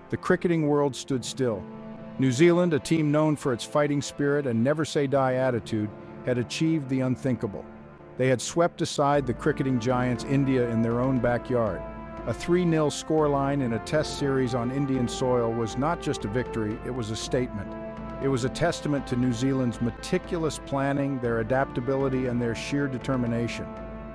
The cricketing world stood still. New Zealand, a team known for its fighting spirit and never-say-die attitude, had achieved the unthinkable. They had swept aside the cricketing giants India in their own backyard. A 3-0 scoreline in a test series on Indian soil was not just a victory, it was a statement. It was a testament to New Zealand's meticulous planning, their adaptability, and their sheer determination.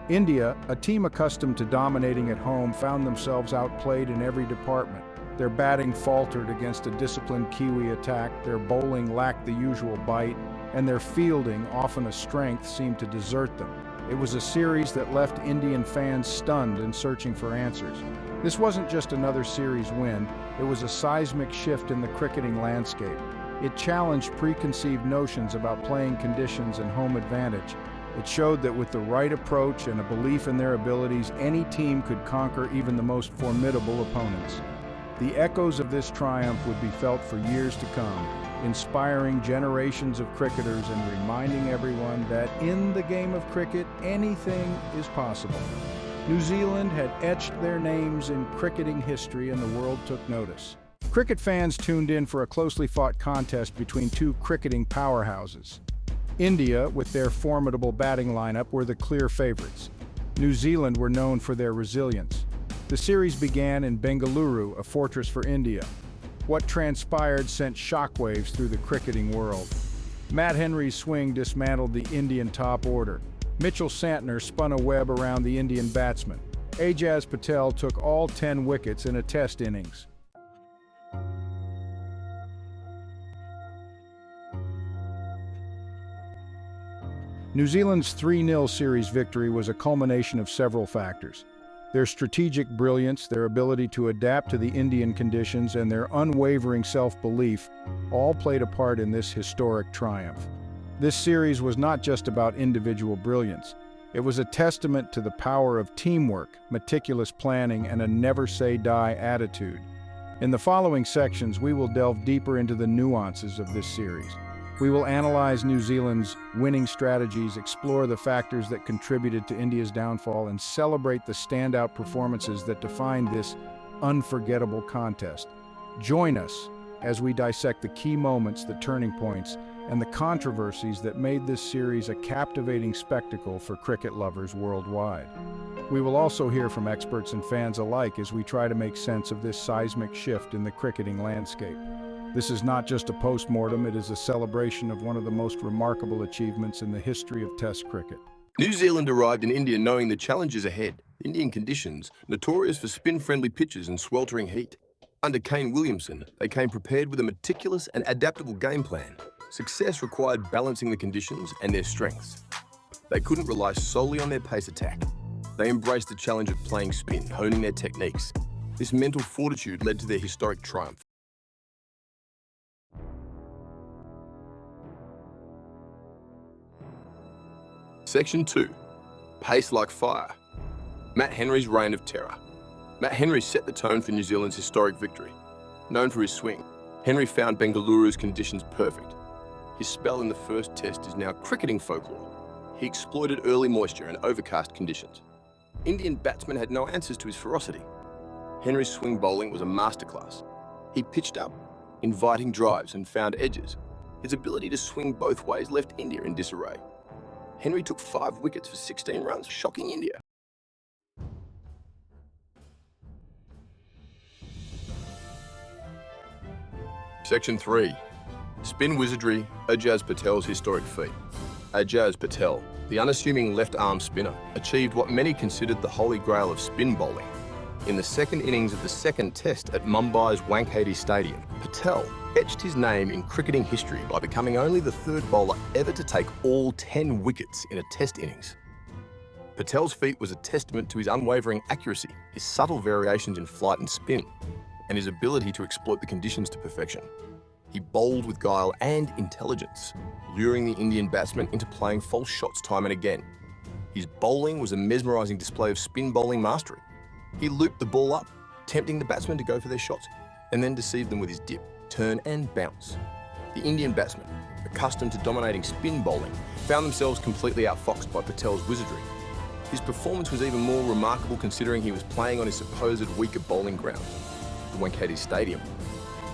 India, a team accustomed to dominating at home, found themselves outplayed in every department. Their batting faltered against a disciplined Kiwi attack, their bowling lacked the usual bite, and their fielding, often a strength, seemed to desert them. It was a series that left Indian fans stunned and searching for answers. This wasn't just another series win, it was a seismic shift in the cricketing landscape. It challenged preconceived notions about playing conditions and home advantage. It showed that with the right approach and a belief in their abilities, any team could conquer even the most formidable opponents. The echoes of this triumph would be felt for years to come, inspiring generations of cricketers and reminding everyone that in the game of cricket, anything is possible. New Zealand had etched their names in cricketing history and the world took notice. Cricket fans tuned in for a closely fought contest between two cricketing powerhouses. India, with their formidable batting lineup, were the clear favorites. New Zealand were known for their resilience. The series began in Bengaluru, a fortress for India. What transpired sent shockwaves through the cricketing world. Matt Henry's swing dismantled the Indian top order. Mitchell Santner spun a web around the Indian batsman. Ajaz Patel took all 10 wickets in a test innings. New Zealand's 3-0 series victory was a culmination of several factors. Their strategic brilliance, their ability to adapt to the Indian conditions, and their unwavering self-belief all played a part in this historic triumph. This series was not just about individual brilliance. It was a testament to the power of teamwork, meticulous planning, and a never-say-die attitude. In the following sections, we will delve deeper into the nuances of this series. We will analyze New Zealand's winning strategies, explore the factors that contributed to India's downfall, and celebrate the standout performances that defined this unforgettable contest. Join us as we dissect the key moments, the turning points, and the controversies that made this series a captivating spectacle for cricket lovers worldwide. We will also hear from experts and fans alike as we try to make sense of this seismic shift in the cricketing landscape. This is not just a post-mortem, it is a celebration of one of the most remarkable achievements in the history of Test cricket. New Zealand arrived in India knowing the challenges ahead. Indian conditions, notorious for spin-friendly pitches and sweltering heat. Under Kane Williamson, they came prepared with a meticulous and adaptable game plan. Success required balancing the conditions and their strengths. They couldn't rely solely on their pace attack. They embraced the challenge of playing spin, honing their techniques. This mental fortitude led to their historic triumph. Section 2. Pace like fire. Matt Henry's reign of terror. Matt Henry set the tone for New Zealand's historic victory. Known for his swing, Henry found Bengaluru's conditions perfect. His spell in the first test is now cricketing folklore. He exploited early moisture and overcast conditions. Indian batsmen had no answers to his ferocity. Henry's swing bowling was a masterclass. He pitched up, inviting drives and found edges. His ability to swing both ways left India in disarray. Henry took 5 wickets for 16 runs, shocking India. Section 3. Spin wizardry, Ajaz Patel's historic feat. Ajaz Patel, the unassuming left-arm spinner, achieved what many considered the holy grail of spin bowling. In the second innings of the second test at Mumbai's Wankhede Stadium, Patel etched his name in cricketing history by becoming only the 3rd bowler ever to take all 10 wickets in a test innings. Patel's feat was a testament to his unwavering accuracy, his subtle variations in flight and spin, and his ability to exploit the conditions to perfection. He bowled with guile and intelligence, luring the Indian batsmen into playing false shots time and again. His bowling was a mesmerising display of spin bowling mastery. He looped the ball up, tempting the batsmen to go for their shots, and then deceived them with his dip, turn and bounce. The Indian batsmen, accustomed to dominating spin bowling, found themselves completely outfoxed by Patel's wizardry. His performance was even more remarkable considering he was playing on his supposed weaker bowling ground. The Wankhede Stadium.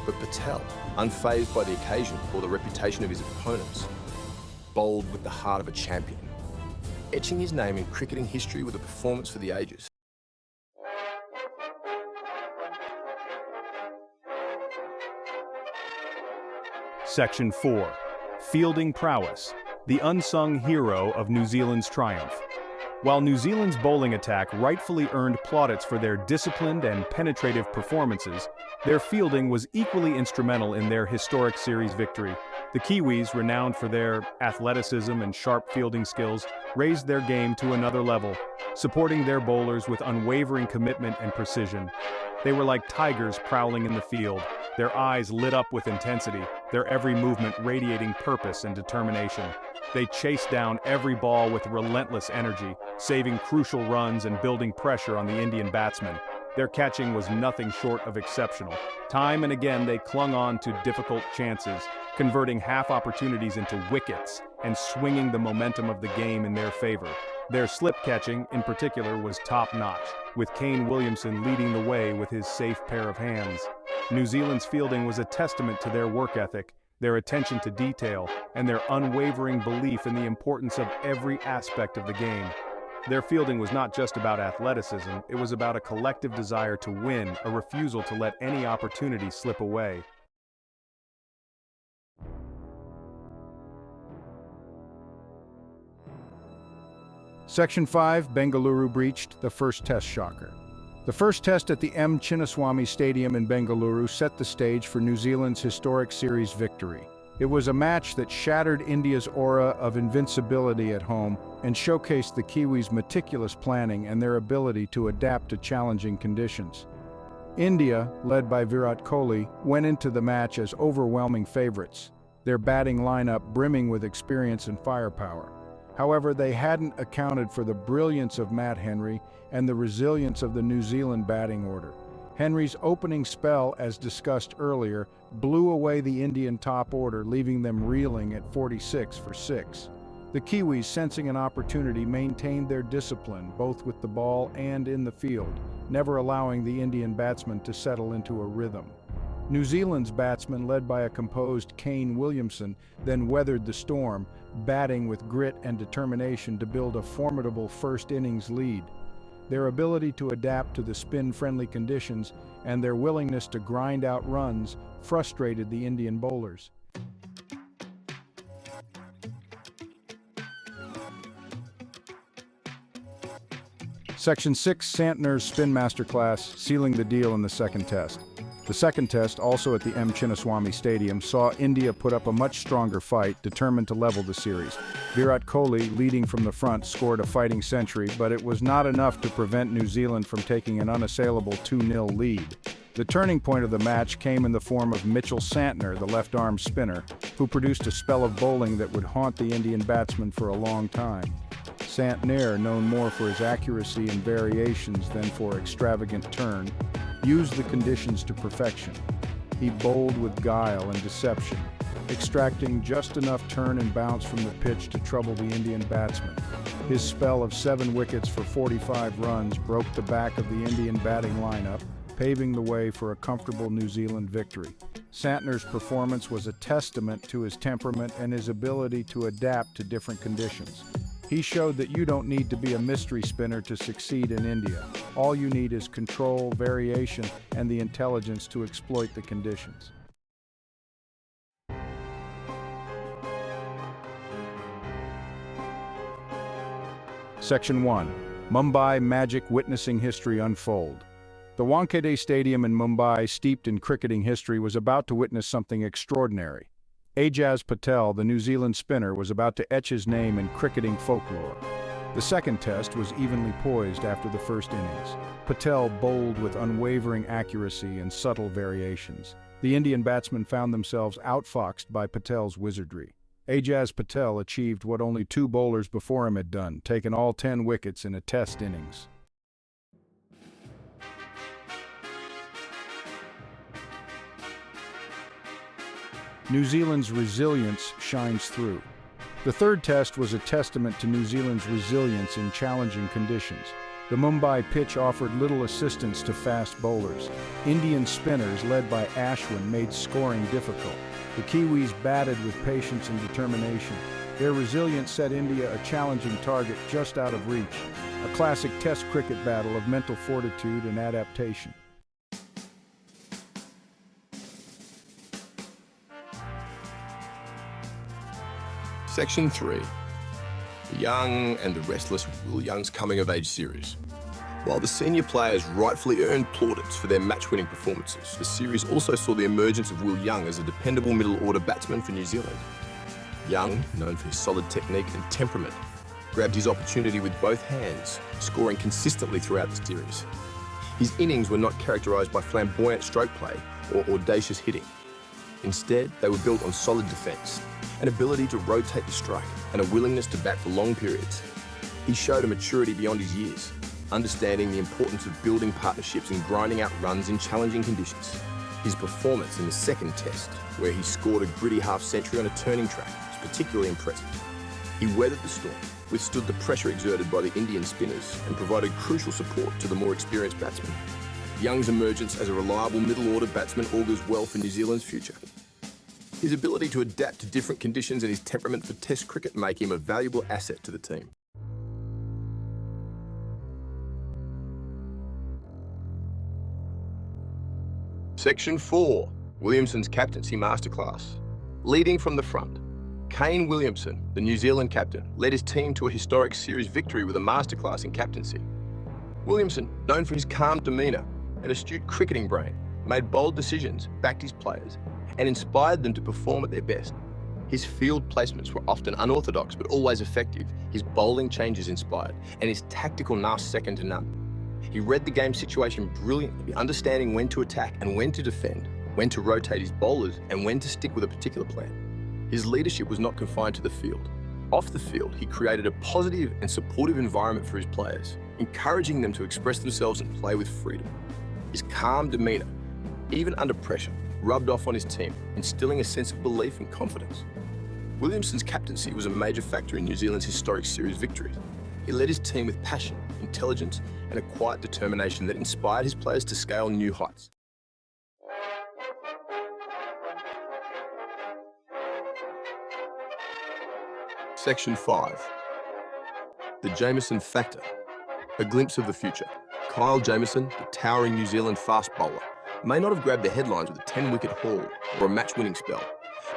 But Patel, unfazed by the occasion or the reputation of his opponents, bowled with the heart of a champion, etching his name in cricketing history with a performance for the ages. Section 4. Fielding Prowess, the unsung hero of New Zealand's triumph. While New Zealand's bowling attack rightfully earned plaudits for their disciplined and penetrative performances, their fielding was equally instrumental in their historic series victory. The Kiwis, renowned for their athleticism and sharp fielding skills, raised their game to another level, supporting their bowlers with unwavering commitment and precision. They were like tigers prowling in the field, their eyes lit up with intensity, their every movement radiating purpose and determination. They chased down every ball with relentless energy, saving crucial runs and building pressure on the Indian batsmen. Their catching was nothing short of exceptional. Time and again they clung on to difficult chances, converting half opportunities into wickets and swinging the momentum of the game in their favor. Their slip catching, in particular, was top-notch, with Kane Williamson leading the way with his safe pair of hands. New Zealand's fielding was a testament to their work ethic, their attention to detail, and their unwavering belief in the importance of every aspect of the game. Their fielding was not just about athleticism, it was about a collective desire to win, a refusal to let any opportunity slip away. Section 5, Bengaluru breached the first test shocker. The first test at the M. Chinnaswamy Stadium in Bengaluru set the stage for New Zealand's historic series victory. It was a match that shattered India's aura of invincibility at home and showcased the Kiwis' meticulous planning and their ability to adapt to challenging conditions. India, led by Virat Kohli, went into the match as overwhelming favorites, their batting lineup brimming with experience and firepower. However, they hadn't accounted for the brilliance of Matt Henry and the resilience of the New Zealand batting order. Henry's opening spell, as discussed earlier, blew away the Indian top order, leaving them reeling at 46 for 6. The Kiwis, sensing an opportunity, maintained their discipline, both with the ball and in the field, never allowing the Indian batsmen to settle into a rhythm. New Zealand's batsmen, led by a composed Kane Williamson, then weathered the storm, batting with grit and determination to build a formidable first innings lead. Their ability to adapt to the spin-friendly conditions and their willingness to grind out runs frustrated the Indian bowlers. Section 6, Santner's Spin Masterclass, sealing the deal in the second test. The second test, also at the M. Chinnaswamy Stadium, saw India put up a much stronger fight, determined to level the series. Virat Kohli, leading from the front, scored a fighting century, but it was not enough to prevent New Zealand from taking an unassailable 2-0 lead. The turning point of the match came in the form of Mitchell Santner, the left-arm spinner, who produced a spell of bowling that would haunt the Indian batsmen for a long time. Santner, known more for his accuracy and variations than for extravagant turn, used the conditions to perfection. He bowled with guile and deception, extracting just enough turn and bounce from the pitch to trouble the Indian batsmen. His spell of 7 wickets for 45 runs broke the back of the Indian batting lineup, paving the way for a comfortable New Zealand victory. Santner's performance was a testament to his temperament and his ability to adapt to different conditions. He showed that you don't need to be a mystery spinner to succeed in India. All you need is control, variation, and the intelligence to exploit the conditions. Section 1. Mumbai Magic Witnessing History Unfold. The Wankhede Stadium in Mumbai, steeped in cricketing history, was about to witness something extraordinary. Ajaz Patel, the New Zealand spinner, was about to etch his name in cricketing folklore. The second test was evenly poised after the first innings. Patel bowled with unwavering accuracy and subtle variations. The Indian batsmen found themselves outfoxed by Patel's wizardry. Ajaz Patel achieved what only 2 bowlers before him had done, taken all 10 wickets in a test innings. New Zealand's resilience shines through. The third test was a testament to New Zealand's resilience in challenging conditions. The Mumbai pitch offered little assistance to fast bowlers. Indian spinners, led by Ashwin, made scoring difficult. The Kiwis batted with patience and determination. Their resilience set India a challenging target just out of reach, a classic test cricket battle of mental fortitude and adaptation. Section 3. The Young and the Restless Will Young's coming-of-age series. While the senior players rightfully earned plaudits for their match-winning performances, the series also saw the emergence of Will Young as a dependable middle-order batsman for New Zealand. Young, known for his solid technique and temperament, grabbed his opportunity with both hands, scoring consistently throughout the series. His innings were not characterised by flamboyant stroke play or audacious hitting. Instead, they were built on solid defence, an ability to rotate the strike, and a willingness to bat for long periods. He showed a maturity beyond his years, understanding the importance of building partnerships and grinding out runs in challenging conditions. His performance in the second test, where he scored a gritty half-century on a turning track, was particularly impressive. He weathered the storm, withstood the pressure exerted by the Indian spinners, and provided crucial support to the more experienced batsmen. Young's emergence as a reliable middle-order batsman augurs well for New Zealand's future. His ability to adapt to different conditions and his temperament for Test cricket make him a valuable asset to the team. Section 4. Williamson's Captaincy Masterclass. Leading from the front, Kane Williamson, the New Zealand captain, led his team to a historic series victory with a masterclass in captaincy. Williamson, known for his calm demeanour and astute cricketing brain, made bold decisions, backed his players, and inspired them to perform at their best. His field placements were often unorthodox but always effective. His bowling changes inspired, and his tactical nous second to none. He read the game situation brilliantly, understanding when to attack and when to defend, when to rotate his bowlers and when to stick with a particular plan. His leadership was not confined to the field. Off the field, he created a positive and supportive environment for his players, encouraging them to express themselves and play with freedom. His calm demeanour, even under pressure, rubbed off on his team, instilling a sense of belief and confidence. Williamson's captaincy was a major factor in New Zealand's historic series victories. He led his team with passion, intelligence, and a quiet determination that inspired his players to scale new heights. Section 5. The Jameson Factor. A glimpse of the future. Kyle Jameson, the towering New Zealand fast bowler, may not have grabbed the headlines with a 10-wicket haul or a match-winning spell,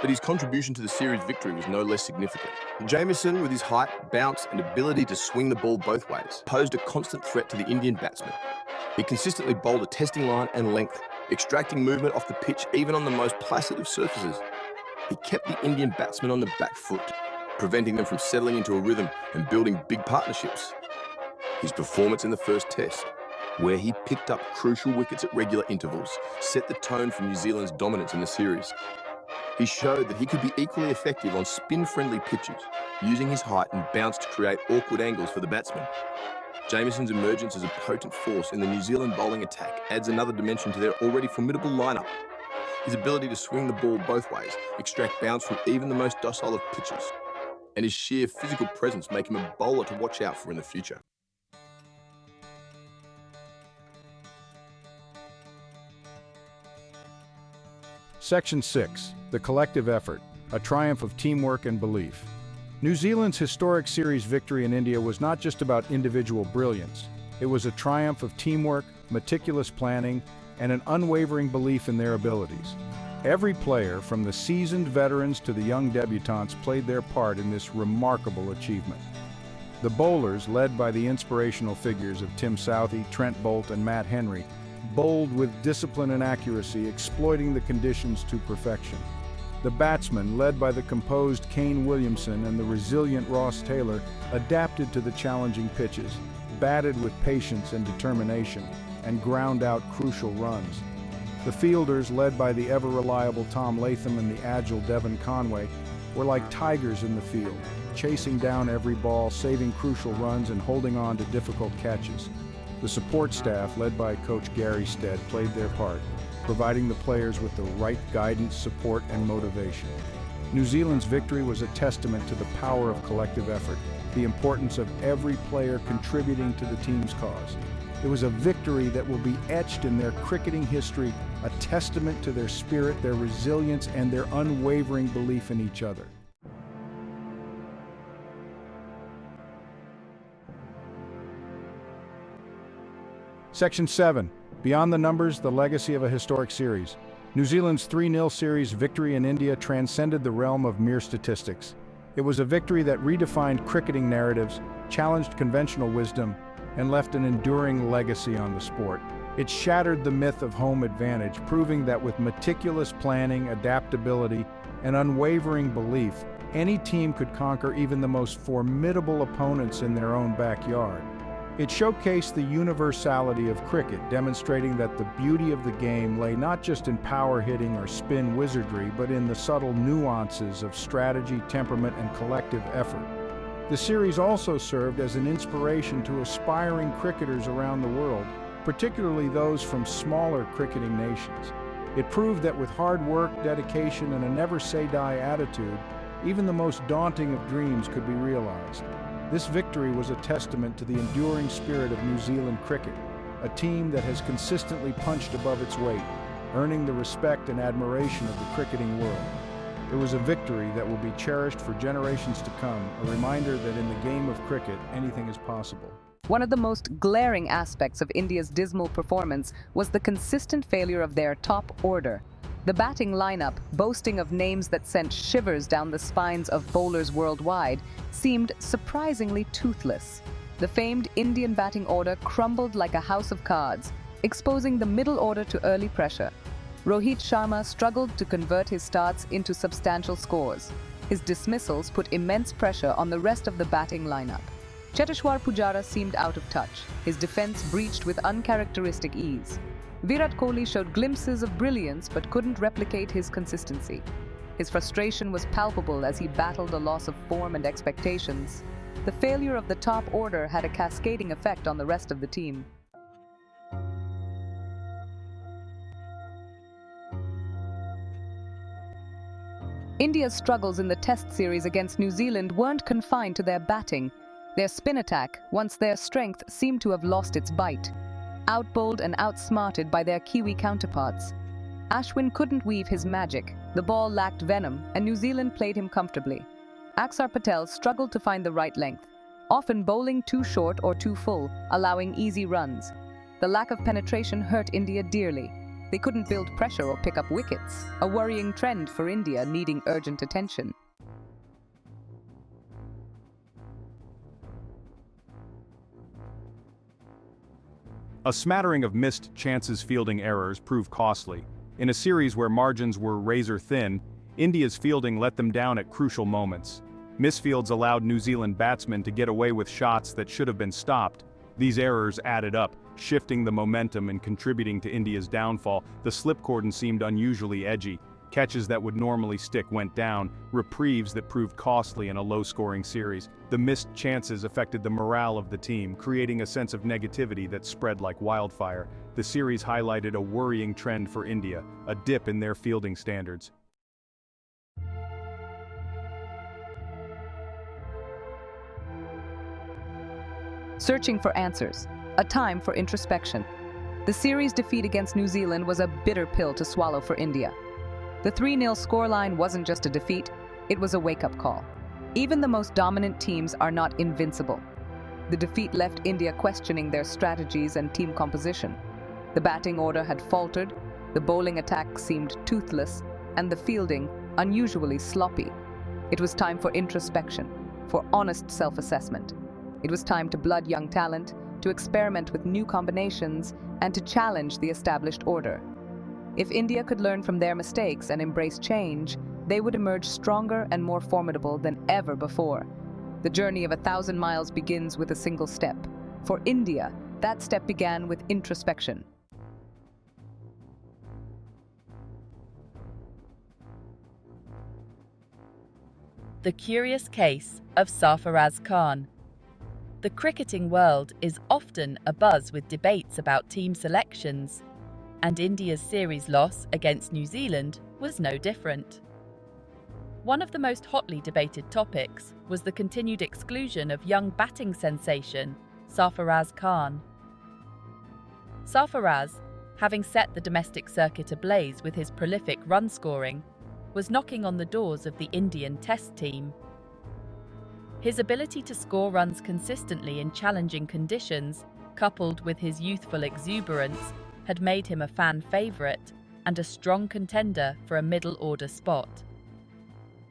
but his contribution to the series victory was no less significant. Jameson, with his height, bounce, and ability to swing the ball both ways, posed a constant threat to the Indian batsmen. He consistently bowled a testing line and length, extracting movement off the pitch even on the most placid of surfaces. He kept the Indian batsmen on the back foot, preventing them from settling into a rhythm and building big partnerships. His performance in the first test, where he picked up crucial wickets at regular intervals, set the tone for New Zealand's dominance in the series. He showed that he could be equally effective on spin-friendly pitches, using his height and bounce to create awkward angles for the batsmen. Jameson's emergence as a potent force in the New Zealand bowling attack adds another dimension to their already formidable lineup. His ability to swing the ball both ways, extract bounce from even the most docile of pitches, and his sheer physical presence make him a bowler to watch out for in the future. Section 6. The Collective Effort, a triumph of teamwork and belief. New Zealand's historic series victory in India was not just about individual brilliance. It was a triumph of teamwork, meticulous planning, and an unwavering belief in their abilities. Every player, from the seasoned veterans to the young debutantes, played their part in this remarkable achievement. The bowlers, led by the inspirational figures of Tim Southey, Trent Boult, and Matt Henry, bowled with discipline and accuracy, exploiting the conditions to perfection. The batsmen, led by the composed Kane Williamson and the resilient Ross Taylor, adapted to the challenging pitches, batted with patience and determination, and ground out crucial runs. The fielders, led by the ever-reliable Tom Latham and the agile Devon Conway, were like tigers in the field, chasing down every ball, saving crucial runs, and holding on to difficult catches. The support staff, led by Coach Gary Stead, played their part, providing the players with the right guidance, support, and motivation. New Zealand's victory was a testament to the power of collective effort, the importance of every player contributing to the team's cause. It was a victory that will be etched in their cricketing history, a testament to their spirit, their resilience, and their unwavering belief in each other. Section 7. Beyond the numbers, the legacy of a historic series. New Zealand's 3-0 series victory in India transcended the realm of mere statistics. It was a victory that redefined cricketing narratives, challenged conventional wisdom, and left an enduring legacy on the sport. It shattered the myth of home advantage, proving that with meticulous planning, adaptability, and unwavering belief, any team could conquer even the most formidable opponents in their own backyard. It showcased the universality of cricket, demonstrating that the beauty of the game lay not just in power hitting or spin wizardry, but in the subtle nuances of strategy, temperament, and collective effort. The series also served as an inspiration to aspiring cricketers around the world, particularly those from smaller cricketing nations. It proved that with hard work, dedication, and a never-say-die attitude, even the most daunting of dreams could be realized. This victory was a testament to the enduring spirit of New Zealand cricket, a team that has consistently punched above its weight, earning the respect and admiration of the cricketing world. It was a victory that will be cherished for generations to come, a reminder that in the game of cricket, anything is possible. One of the most glaring aspects of India's dismal performance was the consistent failure of their top order. The batting lineup, boasting of names that sent shivers down the spines of bowlers worldwide, seemed surprisingly toothless. The famed Indian batting order crumbled like a house of cards, exposing the middle order to early pressure. Rohit Sharma struggled to convert his starts into substantial scores. His dismissals put immense pressure on the rest of the batting lineup. Cheteshwar Pujara seemed out of touch, his defense breached with uncharacteristic ease. Virat Kohli showed glimpses of brilliance but couldn't replicate his consistency. His frustration was palpable as he battled a loss of form and expectations. The failure of the top order had a cascading effect on the rest of the team. India's struggles in the Test series against New Zealand weren't confined to their batting. Their spin attack, once their strength, seemed to have lost its bite. Outbowled and outsmarted by their Kiwi counterparts, Ashwin couldn't weave his magic, the ball lacked venom, and New Zealand played him comfortably. Axar Patel struggled to find the right length, often bowling too short or too full, allowing easy runs. The lack of penetration hurt India dearly. They couldn't build pressure or pick up wickets, a worrying trend for India needing urgent attention. A smattering of missed chances fielding errors proved costly. In a series where margins were razor-thin, India's fielding let them down at crucial moments. Misfields allowed New Zealand batsmen to get away with shots that should have been stopped. These errors added up, shifting the momentum and contributing to India's downfall. The slip cordon seemed unusually edgy. Catches that would normally stick went down, reprieves that proved costly in a low-scoring series. The missed chances affected the morale of the team, creating a sense of negativity that spread like wildfire. The series highlighted a worrying trend for India, a dip in their fielding standards. Searching for answers, a time for introspection. The series defeat against New Zealand was a bitter pill to swallow for India. The 3-0 scoreline wasn't just a defeat, it was a wake-up call. Even the most dominant teams are not invincible. The defeat left India questioning their strategies and team composition. The batting order had faltered, the bowling attack seemed toothless, and the fielding unusually sloppy. It was time for introspection, for honest self-assessment. It was time to blood young talent, to experiment with new combinations, and to challenge the established order. If India could learn from their mistakes and embrace change, they would emerge stronger and more formidable than ever before. The journey of 1,000 miles begins with a single step. For India, that step began with introspection. The Curious Case of Sarfaraz Khan. The cricketing world is often abuzz with debates about team selections, and India's series loss against New Zealand was no different. One of the most hotly debated topics was the continued exclusion of young batting sensation Sarfaraz Khan. Sarfaraz, having set the domestic circuit ablaze with his prolific run scoring, was knocking on the doors of the Indian Test team. His ability to score runs consistently in challenging conditions, coupled with his youthful exuberance, had made him a fan favourite and a strong contender for a middle-order spot.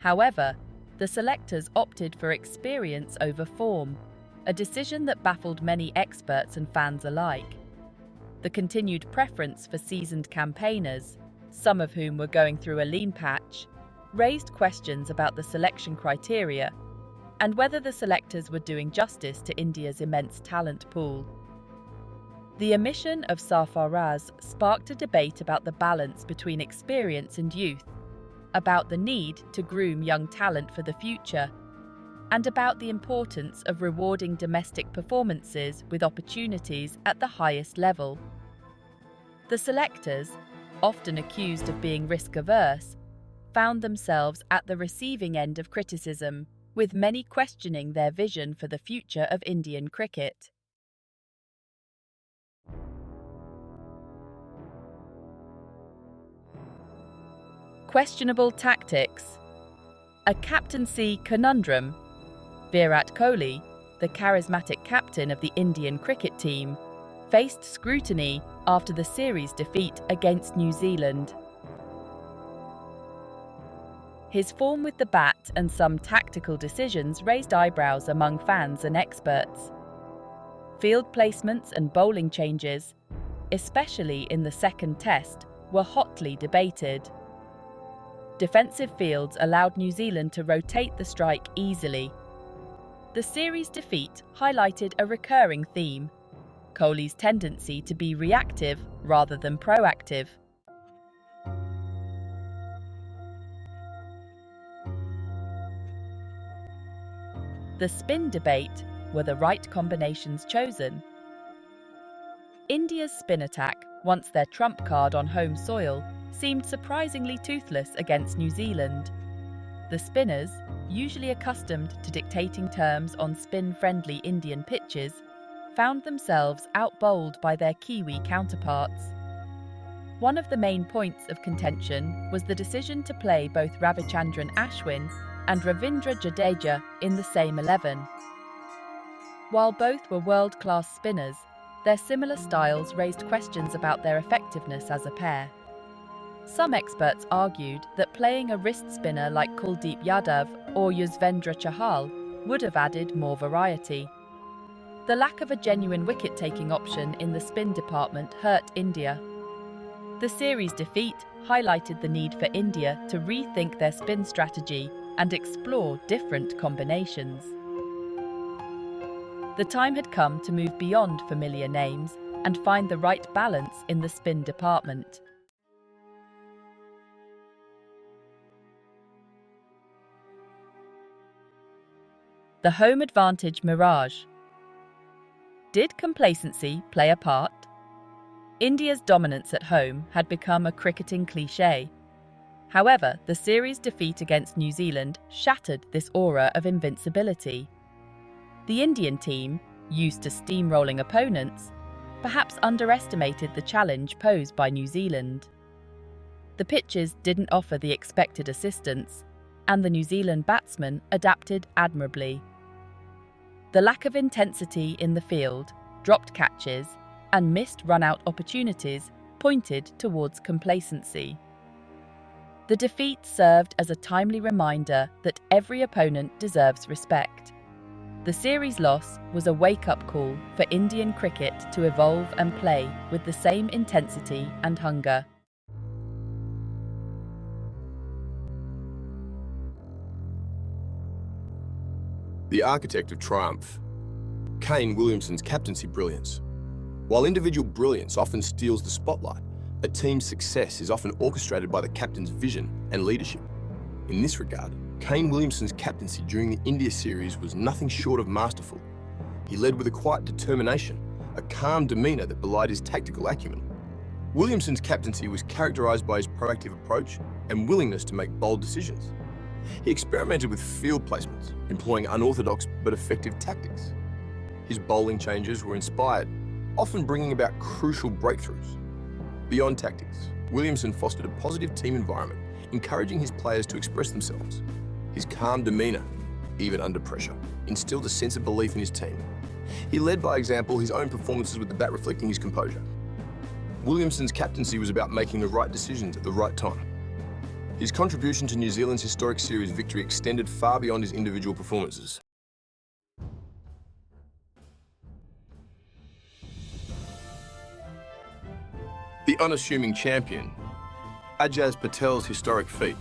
However, the selectors opted for experience over form, a decision that baffled many experts and fans alike. The continued preference for seasoned campaigners, some of whom were going through a lean patch, raised questions about the selection criteria and whether the selectors were doing justice to India's immense talent pool. The omission of Sarfaraz sparked a debate about the balance between experience and youth, about the need to groom young talent for the future, and about the importance of rewarding domestic performances with opportunities at the highest level. The selectors, often accused of being risk-averse, found themselves at the receiving end of criticism, with many questioning their vision for the future of Indian cricket. Questionable tactics. A captaincy conundrum. Virat Kohli, the charismatic captain of the Indian cricket team, faced scrutiny after the series defeat against New Zealand. His form with the bat and some tactical decisions raised eyebrows among fans and experts. Field placements and bowling changes, especially in the second test, were hotly debated. Defensive fields allowed New Zealand to rotate the strike easily. The series defeat highlighted a recurring theme: Kohli's tendency to be reactive rather than proactive. The spin debate: were the right combinations chosen? India's spin attack, once their trump card on home soil, seemed surprisingly toothless against New Zealand. The spinners, usually accustomed to dictating terms on spin-friendly Indian pitches, found themselves outbowled by their Kiwi counterparts. One of the main points of contention was the decision to play both Ravichandran Ashwin and Ravindra Jadeja in the same 11. While both were world-class spinners, their similar styles raised questions about their effectiveness as a pair. Some experts argued that playing a wrist spinner like Kuldeep Yadav or Yuzvendra Chahal would have added more variety. The lack of a genuine wicket-taking option in the spin department hurt India. The series defeat highlighted the need for India to rethink their spin strategy and explore different combinations. The time had come to move beyond familiar names and find the right balance in the spin department. The home advantage mirage. Did complacency play a part? India's dominance at home had become a cricketing cliché. However, the series defeat against New Zealand shattered this aura of invincibility. The Indian team, used to steamrolling opponents, perhaps underestimated the challenge posed by New Zealand. The pitches didn't offer the expected assistance, and the New Zealand batsmen adapted admirably. The lack of intensity in the field, dropped catches, and missed run-out opportunities pointed towards complacency. The defeat served as a timely reminder that every opponent deserves respect. The series loss was a wake-up call for Indian cricket to evolve and play with the same intensity and hunger. The architect of triumph. Kane Williamson's captaincy brilliance. While individual brilliance often steals the spotlight, a team's success is often orchestrated by the captain's vision and leadership. In this regard, Kane Williamson's captaincy during the India series was nothing short of masterful. He led with a quiet determination, a calm demeanour that belied his tactical acumen. Williamson's captaincy was characterised by his proactive approach and willingness to make bold decisions. He experimented with field placements, employing unorthodox but effective tactics. His bowling changes were inspired, often bringing about crucial breakthroughs. Beyond tactics, Williamson fostered a positive team environment, encouraging his players to express themselves. His calm demeanour, even under pressure, instilled a sense of belief in his team. He led by example, his own performances with the bat reflecting his composure. Williamson's captaincy was about making the right decisions at the right time. His contribution to New Zealand's historic series victory extended far beyond his individual performances. The unassuming champion, Ajaz Patel's historic feat.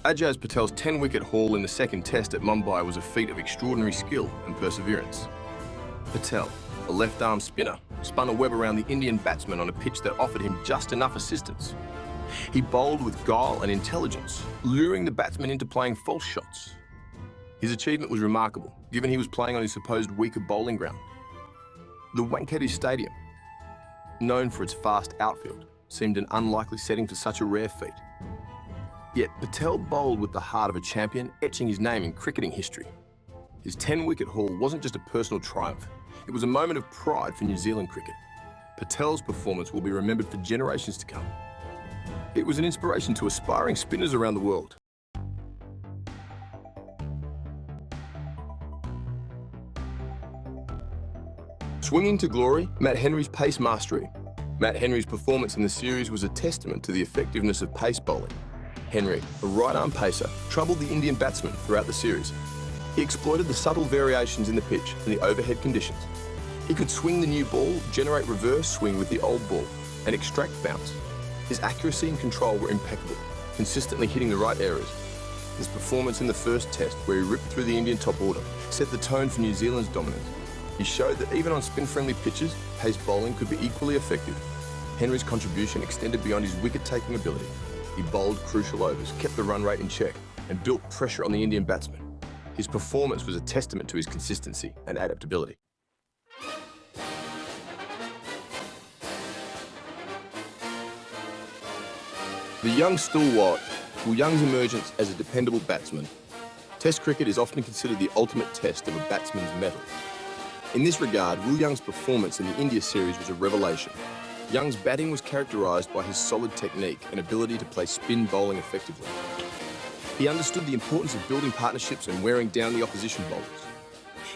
Ajaz Patel's 10-wicket haul in the second test at Mumbai was a feat of extraordinary skill and perseverance. Patel, a left-arm spinner, spun a web around the Indian batsman on a pitch that offered him just enough assistance. He bowled with guile and intelligence, luring the batsman into playing false shots. His achievement was remarkable, given he was playing on his supposed weaker bowling ground. The Wankhede Stadium, known for its fast outfield, seemed an unlikely setting for such a rare feat. Yet Patel bowled with the heart of a champion, etching his name in cricketing history. His 10-wicket haul wasn't just a personal triumph, it was a moment of pride for New Zealand cricket. Patel's performance will be remembered for generations to come. It was an inspiration to aspiring spinners around the world. Swinging to glory, Matt Henry's pace mastery. Matt Henry's performance in the series was a testament to the effectiveness of pace bowling. Henry, a right-arm pacer, troubled the Indian batsmen throughout the series. He exploited the subtle variations in the pitch and the overhead conditions. He could swing the new ball, generate reverse swing with the old ball, and extract bounce. His accuracy and control were impeccable, consistently hitting the right areas. His performance in the first test, where he ripped through the Indian top order, set the tone for New Zealand's dominance. He showed that even on spin-friendly pitches, pace bowling could be equally effective. Henry's contribution extended beyond his wicket-taking ability. He bowled crucial overs, kept the run rate in check, and built pressure on the Indian batsmen. His performance was a testament to his consistency and adaptability. The young stalwart, Will Young's emergence as a dependable batsman. Test cricket is often considered the ultimate test of a batsman's mettle. In this regard, Will Young's performance in the India series was a revelation. Young's batting was characterised by his solid technique and ability to play spin bowling effectively. He understood the importance of building partnerships and wearing down the opposition bowlers.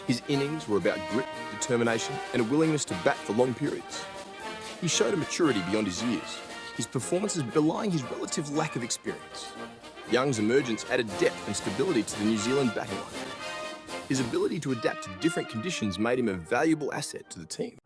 His innings were about grit, determination, and a willingness to bat for long periods. He showed a maturity beyond his years, his performances belying his relative lack of experience. Young's emergence added depth and stability to the New Zealand batting line. His ability to adapt to different conditions made him a valuable asset to the team.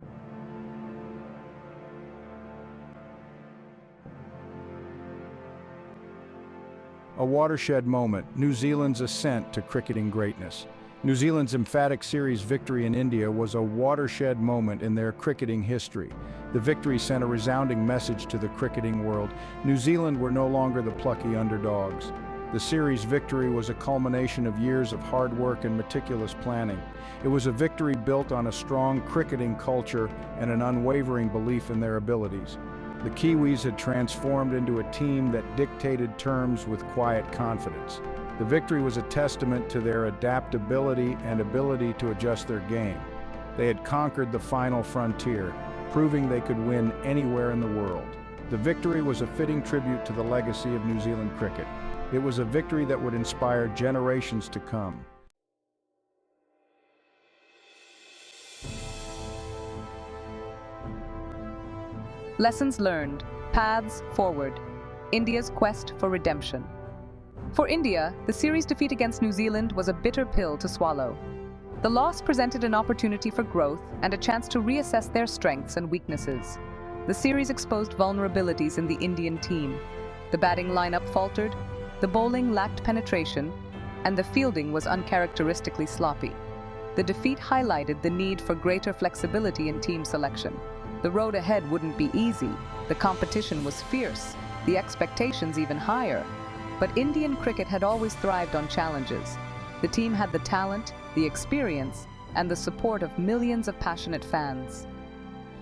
A watershed moment, New Zealand's ascent to cricketing greatness. New Zealand's emphatic series victory in India was a watershed moment in their cricketing history. The victory sent a resounding message to the cricketing world. New Zealand were no longer the plucky underdogs. The series victory was a culmination of years of hard work and meticulous planning. It was a victory built on a strong cricketing culture and an unwavering belief in their abilities. The Kiwis had transformed into a team that dictated terms with quiet confidence. The victory was a testament to their adaptability and ability to adjust their game. They had conquered the final frontier, proving they could win anywhere in the world. The victory was a fitting tribute to the legacy of New Zealand cricket. It was a victory that would inspire generations to come. Lessons learned. Paths forward. India's quest for redemption. For India, the series defeat against New Zealand was a bitter pill to swallow. The loss presented an opportunity for growth and a chance to reassess their strengths and weaknesses. The series exposed vulnerabilities in the Indian team. The batting lineup faltered, the bowling lacked penetration, and the fielding was uncharacteristically sloppy. The defeat highlighted the need for greater flexibility in team selection. The road ahead wouldn't be easy. The competition was fierce, the expectations even higher. But Indian cricket had always thrived on challenges. The team had the talent, the experience, and the support of millions of passionate fans.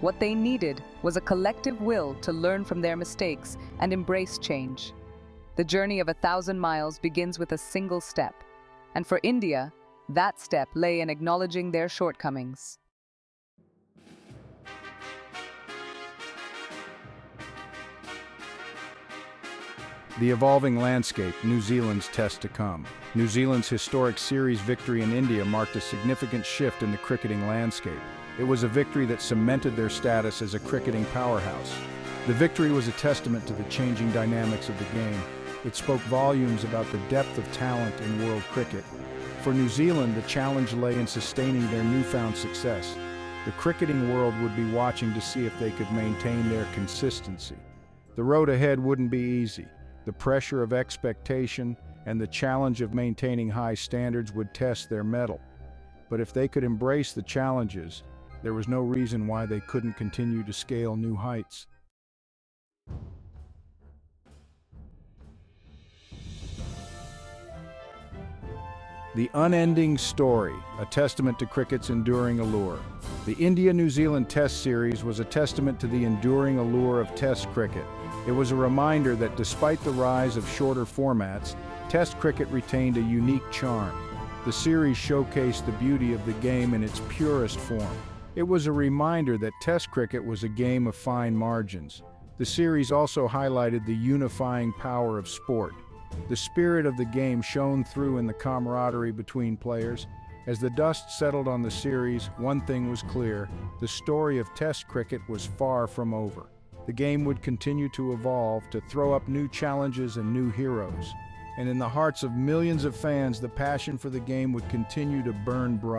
What they needed was a collective will to learn from their mistakes and embrace change. The journey of 1,000 miles begins with a single step, and for India, that step lay in acknowledging their shortcomings. The evolving landscape, New Zealand's test to come. New Zealand's historic series victory in India marked a significant shift in the cricketing landscape. It was a victory that cemented their status as a cricketing powerhouse. The victory was a testament to the changing dynamics of the game. It spoke volumes about the depth of talent in world cricket. For New Zealand, the challenge lay in sustaining their newfound success. The cricketing world would be watching to see if they could maintain their consistency. The road ahead wouldn't be easy. The pressure of expectation and the challenge of maintaining high standards would test their mettle. But if they could embrace the challenges, there was no reason why they couldn't continue to scale new heights. The unending story, a testament to cricket's enduring allure. The India-New Zealand Test Series was a testament to the enduring allure of Test cricket. It was a reminder that despite the rise of shorter formats, Test cricket retained a unique charm. The series showcased the beauty of the game in its purest form. It was a reminder that Test cricket was a game of fine margins. The series also highlighted the unifying power of sport. The spirit of the game shone through in the camaraderie between players. As the dust settled on the series, one thing was clear: the story of Test cricket was far from over. The game would continue to evolve, to throw up new challenges and new heroes. And in the hearts of millions of fans, the passion for the game would continue to burn bright.